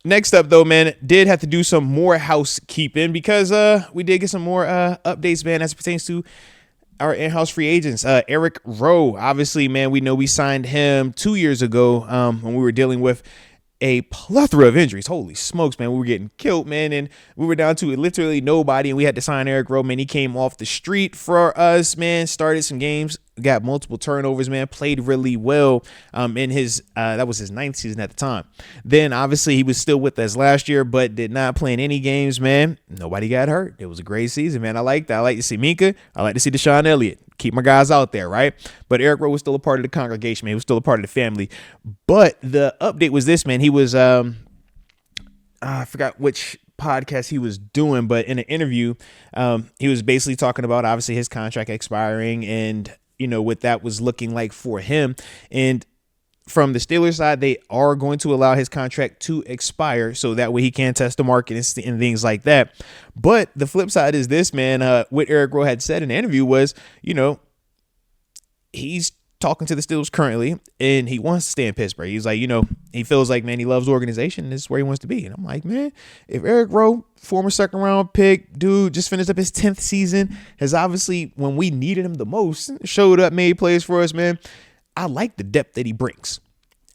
Next up, though, man, did have to do some more housekeeping because we did get some more updates, man, as it pertains to our in-house free agents. Eric Rowe, obviously, man, we know we signed him 2 years ago when we were dealing with a plethora of injuries. Holy smokes, man. We were getting killed, man. And we were down to literally nobody. And we had to sign Eric Rowe, man. He came off the street for us, man. Started some games, got multiple turnovers, man. Played really well in his, that was his ninth season at the time. Then obviously he was still with us last year, but did not play in any games, man. Nobody got hurt. It was a great season, man. I like that. I like to see Minka. I like to see Deshaun Elliott. Keep my guys out there, right? But Eric Rowe was still a part of the congregation, man. He was still a part of the family. But the update was this, man. He was, I forgot which podcast he was doing, but in an interview, he was basically talking about obviously his contract expiring and, you know, what that was looking like for him. And from the Steelers side, they are going to allow his contract to expire so that way he can test the market and things like that. But the flip side is this, man. What Eric Rowe had said in the interview was, you know, he's talking to the Steelers currently and he wants to stay in Pittsburgh. He's like, you know, he feels like, man, he loves the organization and this is where he wants to be. And I'm like, man, if Eric Rowe, former second round pick, dude, just finished up his 10th season, has obviously, when we needed him the most, showed up, made plays for us, man. I like the depth that he brings.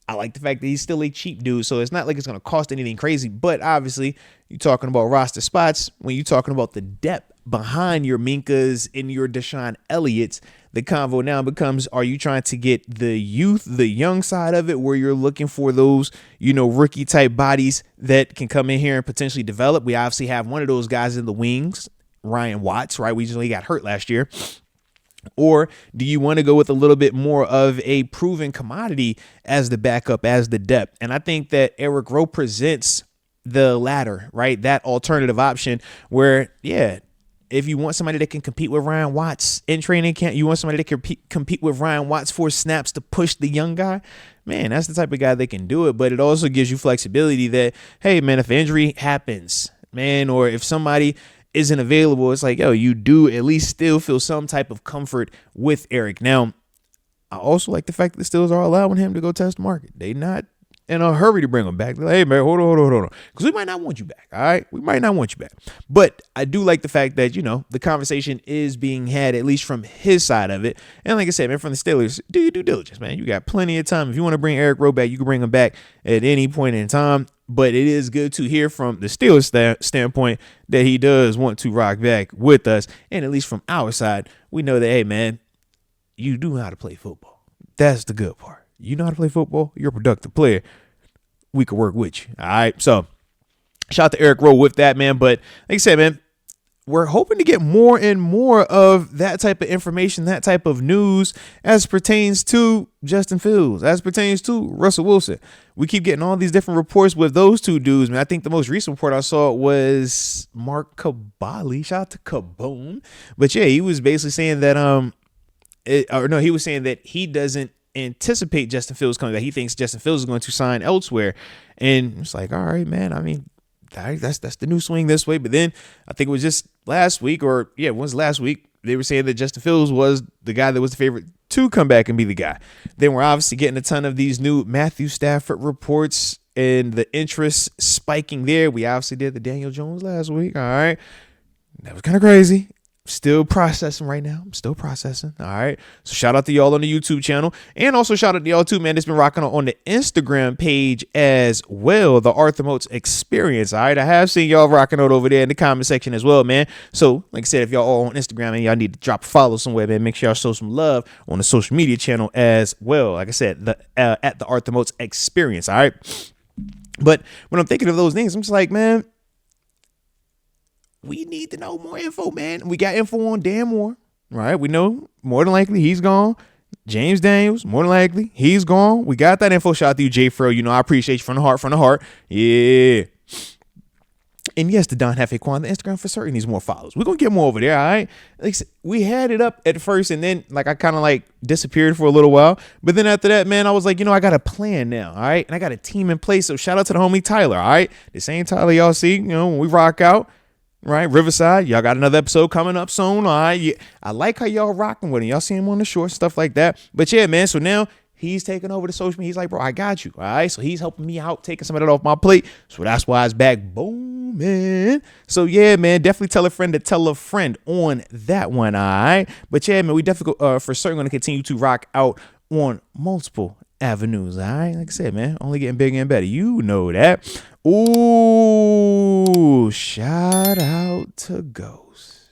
I like the fact that he's still a cheap dude, so it's not like it's going to cost anything crazy. But obviously, you're talking about roster spots. When you're talking about the depth behind your Minkas and your Deshaun Elliott's, the convo now becomes, are you trying to get the youth, the young side of it, where you're looking for those, you know, rookie type bodies that can come in here and potentially develop? We obviously have one of those guys in the wings, Ryan Watts, right? We usually got hurt last year. Or do you want to go with a little bit more of a proven commodity as the backup, as the depth? And I think that Eric Rowe presents the latter, right? That alternative option where, yeah, if you want somebody that can compete with Ryan Watts in training camp, you want somebody that can compete with Ryan Watts for snaps to push the young guy, man, that's the type of guy that can do it. But it also gives you flexibility that, hey, man, if injury happens, man, or if somebody isn't available, it's like, yo, you do at least still feel some type of comfort with Eric. Now, I also like the fact that the Steelers are allowing him to go test the market. They not in a hurry to bring him back. They're like, hey, man, hold on. Because we might not want you back, all right? We might not want you back. But I do like the fact that, you know, the conversation is being had, at least from his side of it. And like I said, man, from the Steelers, do your due diligence, man. You got plenty of time. If you want to bring Eric Rowe back, you can bring him back at any point in time. But it is good to hear from the Steelers standpoint that he does want to rock back with us. And at least from our side, we know that, hey, man, you do know how to play football. That's the good part. You know how to play football. You're a productive player. We could work with you. All right. So shout out to Eric Rowe with that, man. But like I said, man, we're hoping to get more and more of that type of information, that type of news as pertains to Justin Fields, as pertains to Russell Wilson. We keep getting all these different reports with those two dudes, man. I think the most recent report I saw was Mark Kabali. Shout out to Kaboom. But yeah, he was basically saying that he was saying that he doesn't anticipate Justin Fields coming back. He thinks Justin Fields is going to sign elsewhere. And it's like, all right, man. I mean, that's the new swing this way. But then I think it was just last week, it was last week, they were saying that Justin Fields was the guy that was the favorite to come back and be the guy. Then we're obviously getting a ton of these new Matthew Stafford reports and the interest spiking there. We obviously did the Daniel Jones last week. All right. That was kind of crazy. Still processing right now. I'm still processing. All right. So shout out to y'all on the YouTube channel. And also shout out to y'all too, man, that's been rocking on the Instagram page as well. The Arthur Moats Experience. All right. I have seen y'all rocking out over there in the comment section as well, man. So like I said, if y'all all on Instagram and y'all need to drop a follow somewhere, man, make sure y'all show some love on the social media channel as well. Like I said, at the Arthur Moats Experience. All right. But when I'm thinking of those names, I'm just like, man, we need to know more info, man. We got info on Dan Moore, right? We know more than likely he's gone. James Daniels, more than likely he's gone. We got that info. Shout out to you, Jay Fro. You know, I appreciate you from the heart. Yeah. And yes, the Don Hefe Quan, the Instagram for certain needs more followers. We're going to get more over there, all right? Like, we had it up at first, and then like I kind of like disappeared for a little while. But then after that, man, I was like, you know, I got a plan now, all right? And I got a team in place. So shout out to the homie Tyler, all right? The same Tyler y'all see, you know, when we rock out. Right, Riverside, y'all got another episode coming up soon. All right, I like how y'all rocking with him. Y'all see him on the shore, stuff like that. But yeah, man, so now he's taking over the social media. He's like, bro, I got you. All right. So he's helping me out, taking some of that off my plate. So that's why it's back booming. So yeah, man, definitely tell a friend to tell a friend on that one. All right. But yeah, man, we definitely for certain going to continue to rock out on multiple avenues. All right. Like I said, man, only getting bigger and better. You know that. Ooh, shout out to Ghost.